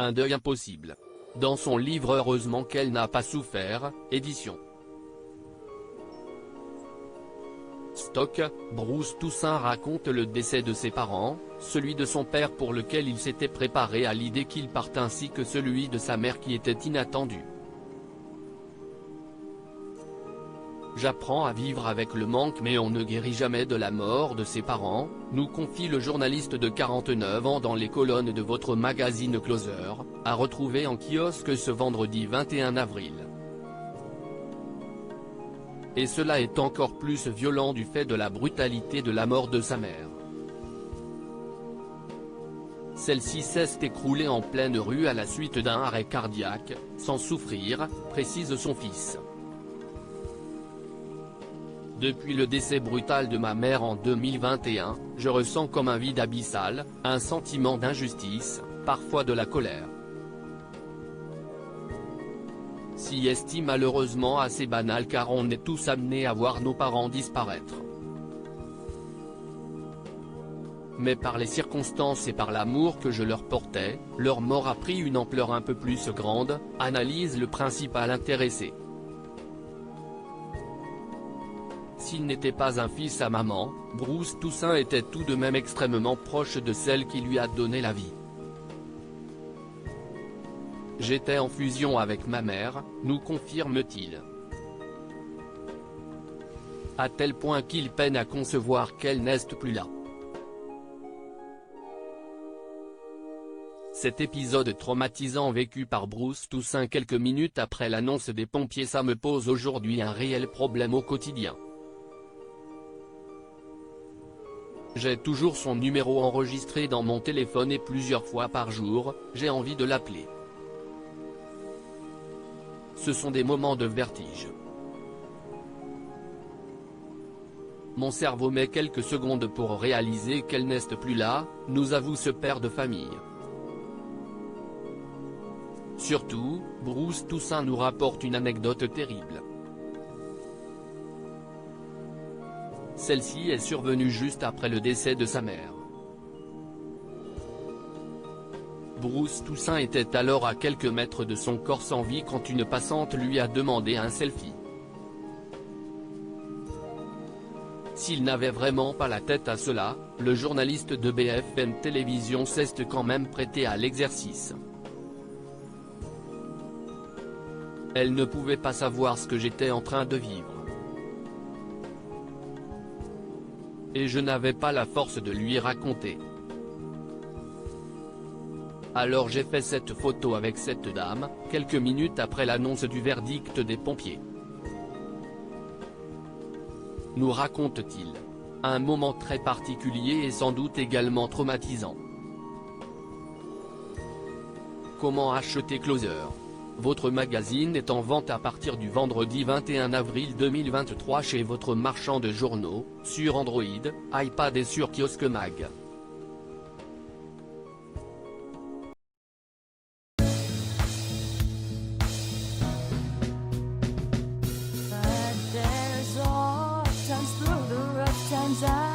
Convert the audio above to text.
un deuil impossible. Dans son livre Heureusement qu'elle n'a pas souffert, édition Stock, Bruce Toussaint raconte le décès de ses parents, celui de son père pour lequel il s'était préparé à l'idée qu'il parte ainsi que celui de sa mère qui était inattendu. J'apprends à vivre avec le manque mais on ne guérit jamais de la mort de ses parents, nous confie le journaliste de 49 ans dans les colonnes de votre magazine Closer, à retrouver en kiosque ce vendredi 21 avril. Et cela est encore plus violent du fait de la brutalité de la mort de sa mère. Celle-ci s'est écroulée en pleine rue à la suite d'un arrêt cardiaque, sans souffrir, précise son fils. Depuis le décès brutal de ma mère en 2021, je ressens comme un vide abyssal, un sentiment d'injustice, parfois de la colère. Si est malheureusement assez banal car on est tous amenés à voir nos parents disparaître. Mais par les circonstances et par l'amour que je leur portais, leur mort a pris une ampleur un peu plus grande, analyse le principal intéressé. S'il n'était pas un fils à maman, Bruce Toussaint était tout de même extrêmement proche de celle qui lui a donné la vie. J'étais en fusion avec ma mère, nous confirme-t-il. À tel point qu'il peine à concevoir qu'elle n'est plus là. Cet épisode traumatisant vécu par Bruce Toussaint quelques minutes après l'annonce des pompiers, ça me pose aujourd'hui un réel problème au quotidien. J'ai toujours son numéro enregistré dans mon téléphone et plusieurs fois par jour, j'ai envie de l'appeler. Ce sont des moments de vertige. Mon cerveau met quelques secondes pour réaliser qu'elle n'est plus là, nous avoue ce père de famille. Surtout, Bruce Toussaint nous rapporte une anecdote terrible. Celle-ci est survenue juste après le décès de sa mère. Bruce Toussaint était alors à quelques mètres de son corps sans vie quand une passante lui a demandé un selfie. S'il n'avait vraiment pas la tête à cela, le journaliste de BFM Télévision s'est quand même prêté à l'exercice. Elle ne pouvait pas savoir ce que j'étais en train de vivre. Et je n'avais pas la force de lui raconter. Alors j'ai fait cette photo avec cette dame, quelques minutes après l'annonce du verdict des pompiers. Nous raconte-t-il. Un moment très particulier et sans doute également traumatisant. Comment acheter Closer? Votre magazine est en vente à partir du vendredi 21 avril 2023 chez votre marchand de journaux, sur Android, iPad et sur Kiosque Mag. Times